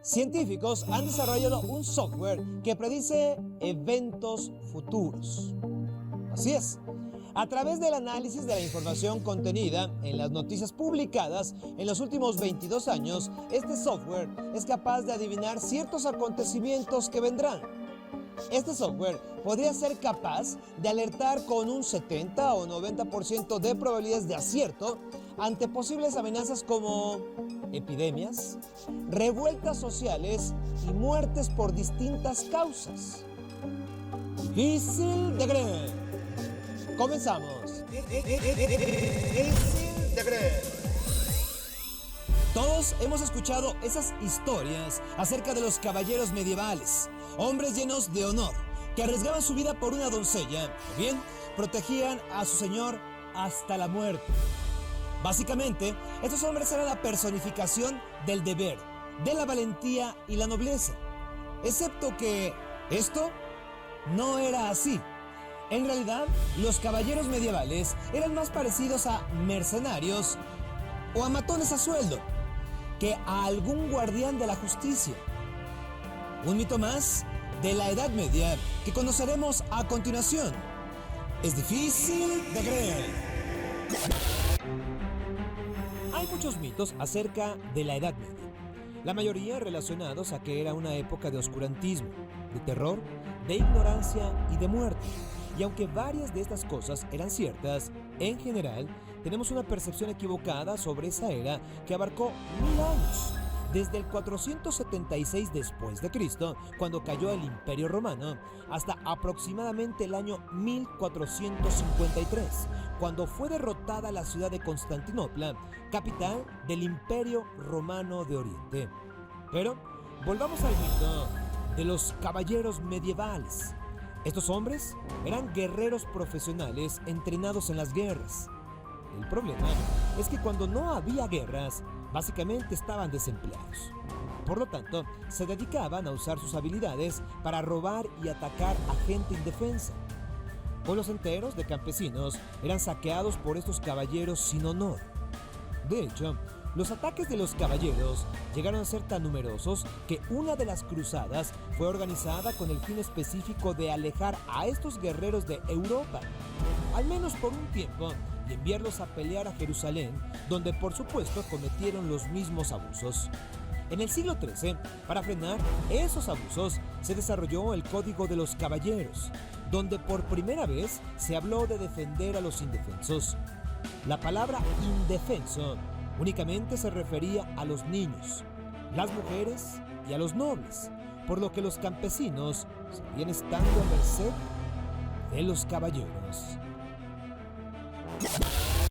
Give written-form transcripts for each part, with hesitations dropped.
Científicos han desarrollado un software que predice eventos futuros. Así es. A través del análisis de la información contenida en las noticias publicadas en los últimos 22 años, este software es capaz de adivinar ciertos acontecimientos que vendrán. Este software podría ser capaz de alertar con un 70 o 90% de probabilidades de acierto ante posibles amenazas como epidemias, revueltas sociales y muertes por distintas causas. Difícil de creer. Comenzamos. Difícil de creer. Todos hemos escuchado esas historias acerca de los caballeros medievales, hombres llenos de honor, que arriesgaban su vida por una doncella, o bien protegían a su señor hasta la muerte. Básicamente, estos hombres eran la personificación del deber, de la valentía y la nobleza. Excepto que esto no era así. En realidad, los caballeros medievales eran más parecidos a mercenarios o a matones a sueldo que a algún guardián de la justicia. Un mito más de la Edad Media que conoceremos a continuación. Es difícil de creer. Hay muchos mitos acerca de la Edad Media, la mayoría relacionados a que era una época de oscurantismo, de terror, de ignorancia y de muerte. Y aunque varias de estas cosas eran ciertas, en general tenemos una percepción equivocada sobre esa era que abarcó 1000 años, desde el 476 después de Cristo, cuando cayó el Imperio Romano, hasta aproximadamente el año 1453, cuando fue derrotada la ciudad de Constantinopla, capital del Imperio Romano de Oriente. Pero volvamos al mito de los caballeros medievales. Estos hombres eran guerreros profesionales entrenados en las guerras. El problema es que cuando no había guerras, básicamente estaban desempleados. Por lo tanto, se dedicaban a usar sus habilidades para robar y atacar a gente indefensa. Pueblos enteros de campesinos eran saqueados por estos caballeros sin honor. De hecho, los ataques de los caballeros llegaron a ser tan numerosos que una de las cruzadas fue organizada con el fin específico de alejar a estos guerreros de Europa, al menos por un tiempo, y enviarlos a pelear a Jerusalén, donde por supuesto cometieron los mismos abusos. En el siglo XIII, para frenar esos abusos, se desarrolló el Código de los Caballeros, donde por primera vez se habló de defender a los indefensos. La palabra indefenso únicamente se refería a los niños, las mujeres y a los nobles, por lo que los campesinos seguían estando a merced de los caballeros.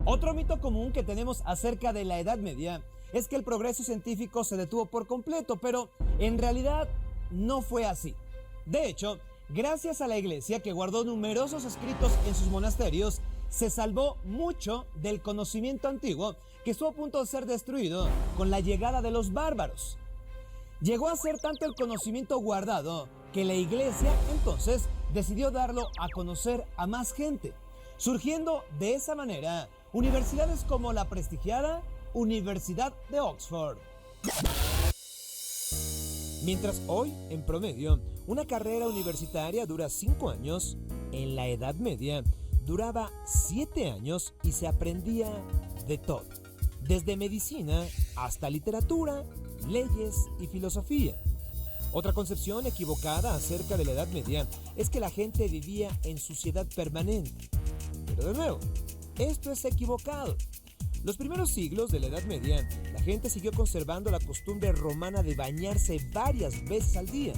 Otro mito común que tenemos acerca de la Edad Media es que el progreso científico se detuvo por completo, pero en realidad no fue así. De hecho, gracias a la Iglesia, que guardó numerosos escritos en sus monasterios, se salvó mucho del conocimiento antiguo que estuvo a punto de ser destruido con la llegada de los bárbaros. Llegó a ser tanto el conocimiento guardado que la Iglesia entonces decidió darlo a conocer a más gente, surgiendo de esa manera universidades como la prestigiada Universidad de Oxford. Mientras hoy, en promedio, una carrera universitaria dura 5 años, en la Edad Media duraba 7 años y se aprendía de todo, desde medicina hasta literatura, leyes y filosofía. Otra concepción equivocada acerca de la Edad Media es que la gente vivía en suciedad permanente. Pero de nuevo, esto es equivocado. Los primeros siglos de la Edad Media, la gente siguió conservando la costumbre romana de bañarse varias veces al día,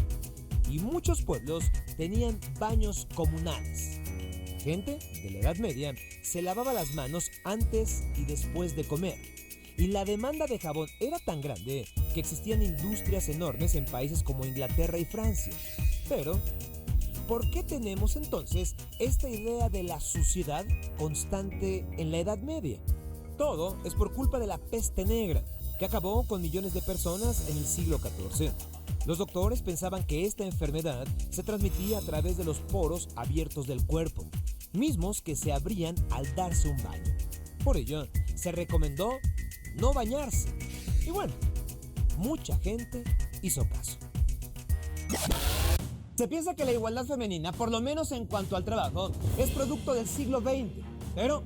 y muchos pueblos tenían baños comunales. La gente de la Edad Media se lavaba las manos antes y después de comer, y la demanda de jabón era tan grande que existían industrias enormes en países como Inglaterra y Francia. Pero, ¿por qué tenemos entonces esta idea de la suciedad constante en la Edad Media? Todo es por culpa de la peste negra, que acabó con millones de personas en el siglo XIV. Los doctores pensaban que esta enfermedad se transmitía a través de los poros abiertos del cuerpo, mismos que se abrían al darse un baño. Por ello, se recomendó no bañarse. Y bueno, mucha gente hizo caso. Se piensa que la igualdad femenina, por lo menos en cuanto al trabajo, es producto del siglo XX, pero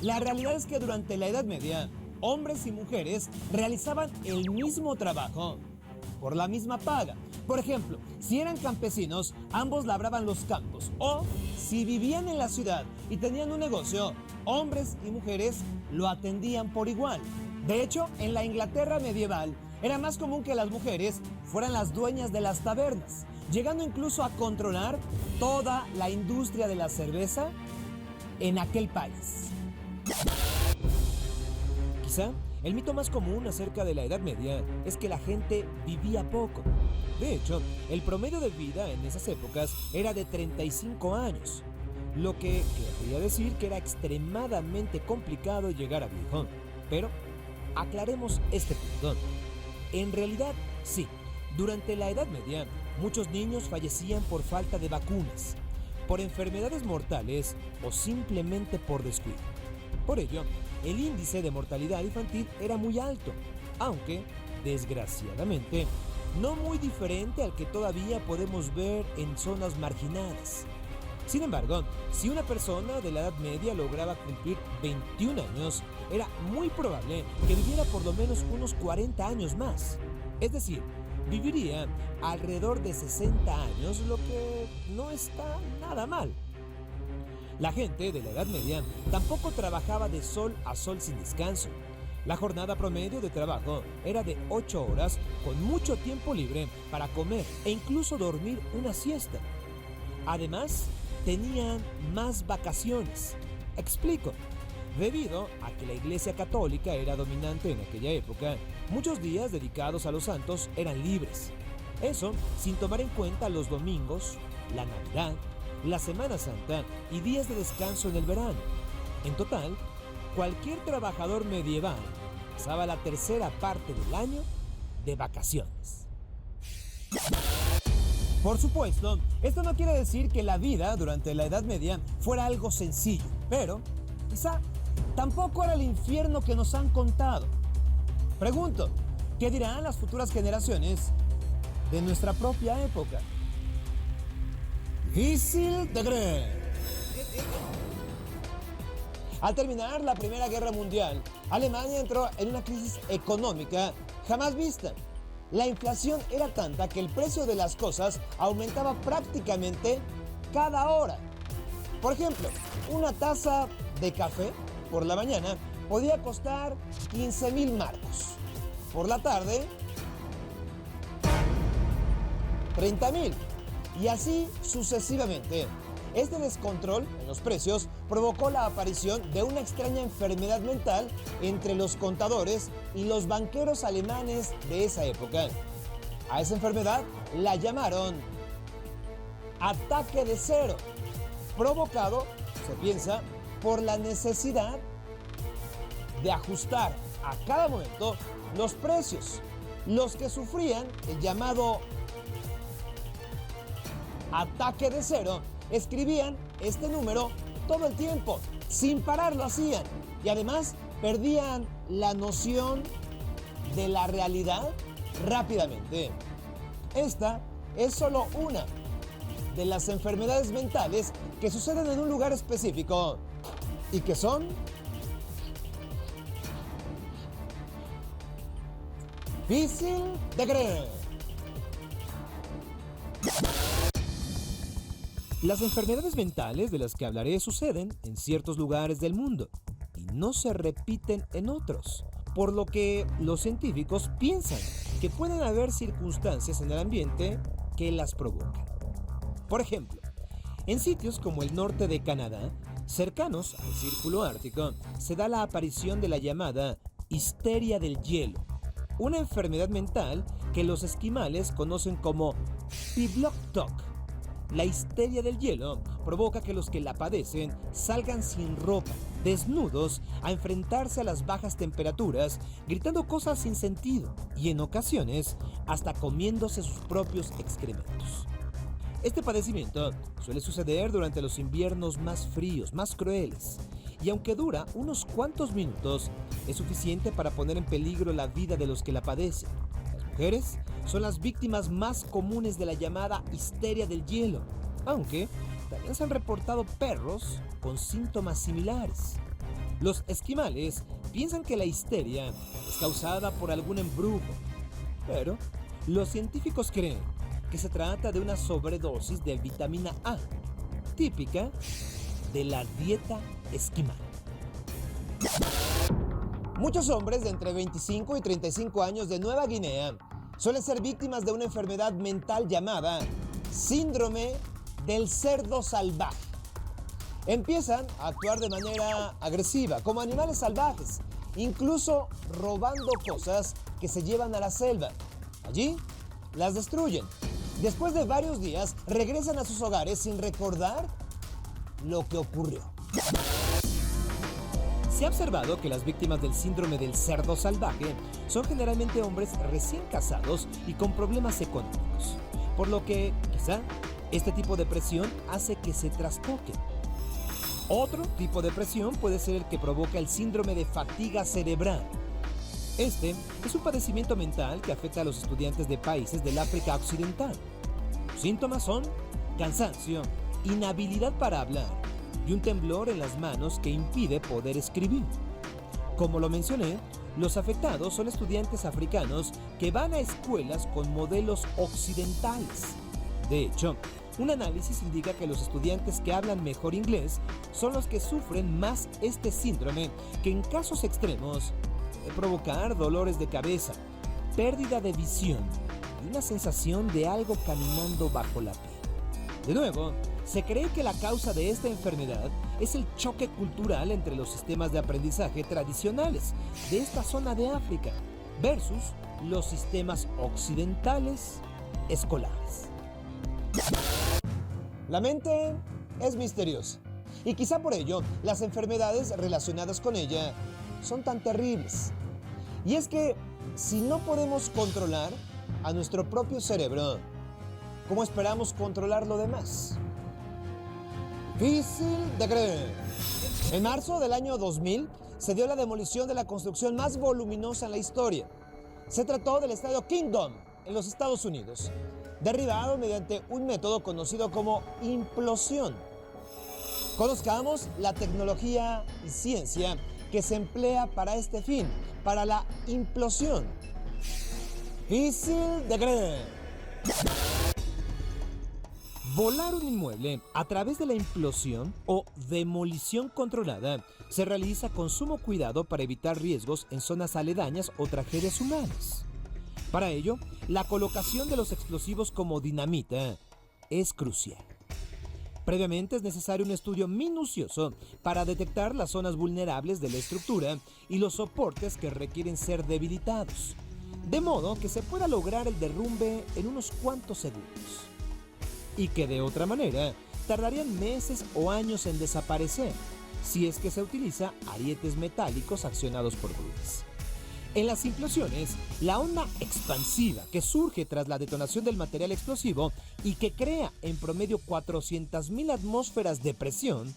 la realidad es que durante la Edad Media, hombres y mujeres realizaban el mismo trabajo por la misma paga. Por ejemplo, si eran campesinos, ambos labraban los campos, o si vivían en la ciudad y tenían un negocio, hombres y mujeres lo atendían por igual. De hecho, en la Inglaterra medieval, era más común que las mujeres fueran las dueñas de las tabernas, llegando incluso a controlar toda la industria de la cerveza en aquel país. Quizá el mito más común acerca de la Edad Media es que la gente vivía poco. De hecho, el promedio de vida en esas épocas era de 35 años, lo que querría decir que era extremadamente complicado llegar a viejo. Pero aclaremos este punto. En realidad, sí, durante la Edad Media, muchos niños fallecían por falta de vacunas, por enfermedades mortales o simplemente por descuido. Por ello, el índice de mortalidad infantil era muy alto, aunque, desgraciadamente, no muy diferente al que todavía podemos ver en zonas marginadas. Sin embargo, si una persona de la Edad Media lograba cumplir 21 años, era muy probable que viviera por lo menos unos 40 años más. Es decir, viviría alrededor de 60 años, lo que no está nada mal. La gente de la Edad Media tampoco trabajaba de sol a sol sin descanso. La jornada promedio de trabajo era de 8 horas con mucho tiempo libre para comer e incluso dormir una siesta. Además, tenían más vacaciones. Explico. Debido a que la Iglesia Católica era dominante en aquella época, muchos días dedicados a los santos eran libres. Eso sin tomar en cuenta los domingos, la Navidad, la Semana Santa y días de descanso en el verano. En total, cualquier trabajador medieval pasaba la tercera parte del año de vacaciones. Por supuesto, esto no quiere decir que la vida durante la Edad Media fuera algo sencillo, pero quizá tampoco era el infierno que nos han contado. Pregunto, ¿qué dirán las futuras generaciones de nuestra propia época? Difícil de creer. Al terminar la Primera Guerra Mundial, Alemania entró en una crisis económica jamás vista. La inflación era tanta que el precio de las cosas aumentaba prácticamente cada hora. Por ejemplo, una taza de café por la mañana podía costar 15,000 marcos. Por la tarde, 30,000. Y así sucesivamente. Este descontrol en los precios provocó la aparición de una extraña enfermedad mental entre los contadores y los banqueros alemanes de esa época. A esa enfermedad la llamaron ataque de cero, provocado, se piensa, por la necesidad de ajustar a cada momento los precios. Los que sufrían el llamado ataque de cero escribían este número todo el tiempo, sin parar lo hacían, y además perdían la noción de la realidad rápidamente. Esta es solo una de las enfermedades mentales que suceden en un lugar específico y que son difícil de creer. Las enfermedades mentales de las que hablaré suceden en ciertos lugares del mundo y no se repiten en otros, por lo que los científicos piensan que pueden haber circunstancias en el ambiente que las provocan. Por ejemplo, en sitios como el norte de Canadá, cercanos al círculo ártico, se da la aparición de la llamada histeria del hielo, una enfermedad mental que los esquimales conocen como Pibloktok. La histeria del hielo provoca que los que la padecen salgan sin ropa, desnudos, a enfrentarse a las bajas temperaturas, gritando cosas sin sentido y en ocasiones hasta comiéndose sus propios excrementos. Este padecimiento suele suceder durante los inviernos más fríos, más crueles, y aunque dura unos cuantos minutos, es suficiente para poner en peligro la vida de los que la padecen. Las mujeres son las víctimas más comunes de la llamada histeria del hielo, aunque también se han reportado perros con síntomas similares. Los esquimales piensan que la histeria es causada por algún embrujo, pero los científicos creen que se trata de una sobredosis de vitamina A, típica de la dieta esquimal. Muchos hombres de entre 25 y 35 años de Nueva Guinea suelen ser víctimas de una enfermedad mental llamada síndrome del cerdo salvaje. Empiezan a actuar de manera agresiva, como animales salvajes, incluso robando cosas que se llevan a la selva. Allí las destruyen. Después de varios días, regresan a sus hogares sin recordar lo que ocurrió. Se ha observado que las víctimas del síndrome del cerdo salvaje son generalmente hombres recién casados y con problemas económicos, por lo que quizá este tipo de presión hace que se trastoquen. Otro tipo de presión puede ser el que provoca el síndrome de fatiga cerebral. Este es un padecimiento mental que afecta a los estudiantes de países del África Occidental. Los síntomas son cansancio, inhabilidad para hablar y un temblor en las manos que impide poder escribir. Como lo mencioné, los afectados son estudiantes africanos que van a escuelas con modelos occidentales. De hecho, un análisis indica que los estudiantes que hablan mejor inglés son los que sufren más este síndrome, que en casos extremos puede provocar dolores de cabeza, pérdida de visión y una sensación de algo caminando bajo la piel. De nuevo, se cree que la causa de esta enfermedad es el choque cultural entre los sistemas de aprendizaje tradicionales de esta zona de África versus los sistemas occidentales escolares. La mente es misteriosa y quizá por ello las enfermedades relacionadas con ella son tan terribles. Y es que si no podemos controlar a nuestro propio cerebro, ¿cómo esperamos controlar lo demás? Difícil de creer. En marzo del año 2000 se dio la demolición de la construcción más voluminosa en la historia. Se trató del estadio Kingdom en los Estados Unidos, derribado mediante un método conocido como implosión. Conozcamos la tecnología y ciencia que se emplea para este fin, para la implosión. Difícil de creer. Volar un inmueble a través de la implosión o demolición controlada se realiza con sumo cuidado para evitar riesgos en zonas aledañas o tragedias humanas. Para ello, la colocación de los explosivos como dinamita es crucial. Previamente es necesario un estudio minucioso para detectar las zonas vulnerables de la estructura y los soportes que requieren ser debilitados, de modo que se pueda lograr el derrumbe en unos cuantos segundos, y que de otra manera tardarían meses o años en desaparecer si es que se utiliza arietes metálicos accionados por grúas. En las implosiones, la onda expansiva que surge tras la detonación del material explosivo y que crea en promedio 400.000 atmósferas de presión,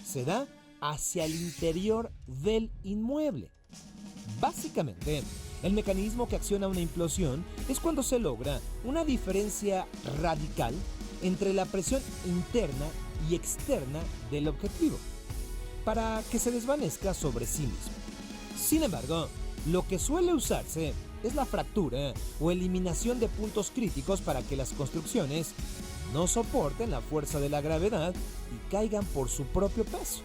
se da hacia el interior del inmueble. Básicamente, el mecanismo que acciona una implosión es cuando se logra una diferencia radical entre la presión interna y externa del objetivo, para que se desvanezca sobre sí mismo. Sin embargo, lo que suele usarse es la fractura o eliminación de puntos críticos para que las construcciones no soporten la fuerza de la gravedad y caigan por su propio peso.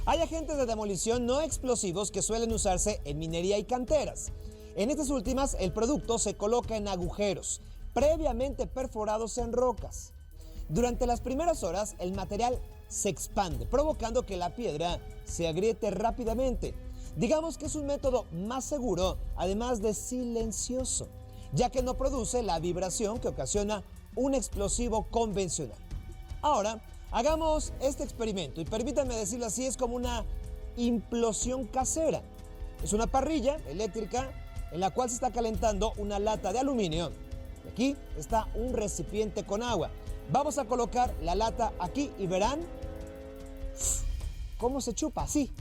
Hay agentes de demolición no explosivos que suelen usarse en minería y canteras. En estas últimas, el producto se coloca en agujeros previamente perforados en rocas. Durante las primeras horas, el material se expande, provocando que la piedra se agriete rápidamente. Digamos que es un método más seguro, además de silencioso, ya que no produce la vibración que ocasiona un explosivo convencional. Ahora, hagamos este experimento y permítanme decirlo así, es como una implosión casera. Es una parrilla eléctrica en la cual se está calentando una lata de aluminio. Aquí está un recipiente con agua. Vamos a colocar la lata aquí y verán cómo se chupa así.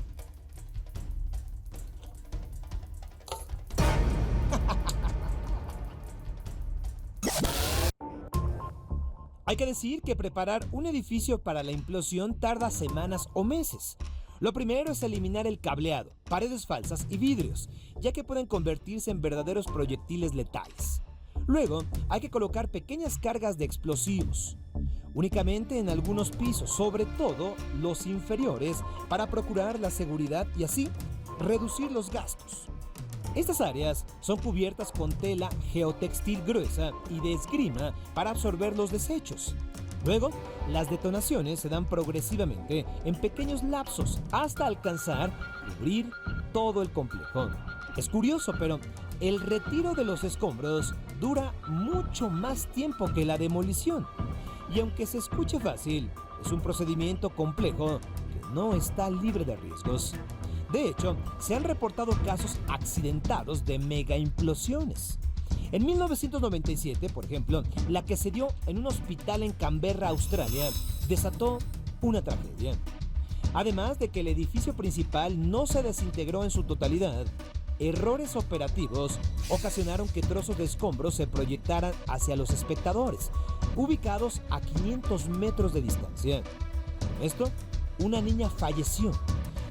Hay que decir que preparar un edificio para la implosión tarda semanas o meses. Lo primero es eliminar el cableado, paredes falsas y vidrios, ya que pueden convertirse en verdaderos proyectiles letales. Luego, hay que colocar pequeñas cargas de explosivos, únicamente en algunos pisos, sobre todo los inferiores, para procurar la seguridad y así reducir los gastos. Estas áreas son cubiertas con tela geotextil gruesa y de esgrima para absorber los desechos. Luego, las detonaciones se dan progresivamente en pequeños lapsos hasta alcanzar cubrir todo el complejo. Es curioso, pero el retiro de los escombros dura mucho más tiempo que la demolición. Y aunque se escuche fácil, es un procedimiento complejo que no está libre de riesgos. De hecho, se han reportado casos accidentados de mega implosiones. En 1997, por ejemplo, la que se dio en un hospital en Canberra, Australia, desató una tragedia. Además de que el edificio principal no se desintegró en su totalidad, errores operativos ocasionaron que trozos de escombros se proyectaran hacia los espectadores, ubicados a 500 metros de distancia. Con esto, una niña falleció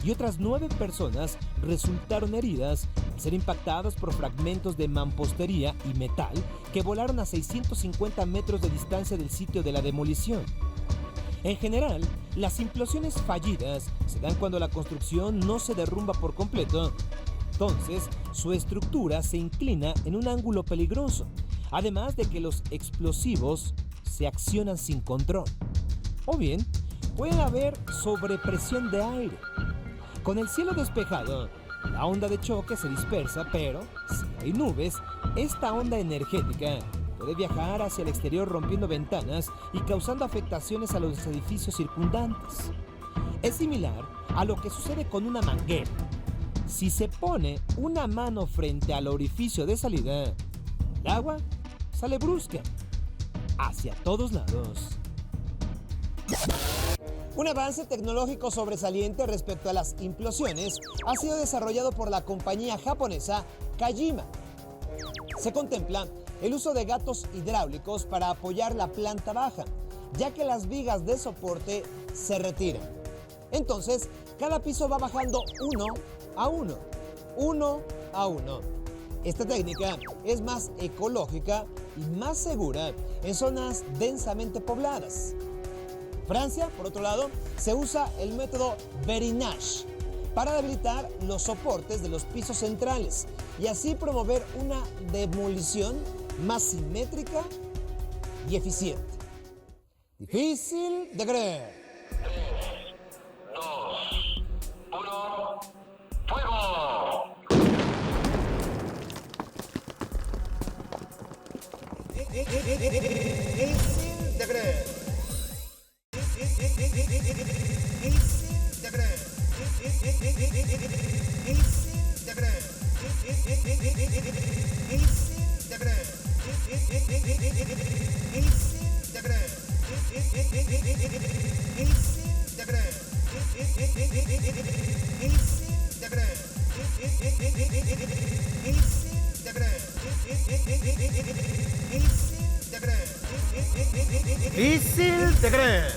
y otras 9 personas resultaron heridas al ser impactadas por fragmentos de mampostería y metal que volaron a 650 metros de distancia del sitio de la demolición. En general, las implosiones fallidas se dan cuando la construcción no se derrumba por completo. Entonces, su estructura se inclina en un ángulo peligroso, además de que los explosivos se accionan sin control. O bien, puede haber sobrepresión de aire. Con el cielo despejado, la onda de choque se dispersa, pero si hay nubes, esta onda energética puede viajar hacia el exterior rompiendo ventanas y causando afectaciones a los edificios circundantes. Es similar a lo que sucede con una manguera. Si se pone una mano frente al orificio de salida, el agua sale brusca hacia todos lados. Un avance tecnológico sobresaliente respecto a las implosiones ha sido desarrollado por la compañía japonesa Kajima. Se contempla el uso de gatos hidráulicos para apoyar la planta baja, ya que las vigas de soporte se retiran. Entonces, cada piso va bajando uno a uno. Esta técnica es más ecológica y más segura en zonas densamente pobladas. Francia, por otro lado, se usa el método Berinage para debilitar los soportes de los pisos centrales y así promover una demolición más simétrica y eficiente. Difícil de creer. 3, 2, 1, ¡fuego! Difícil de creer. Difícil de creer.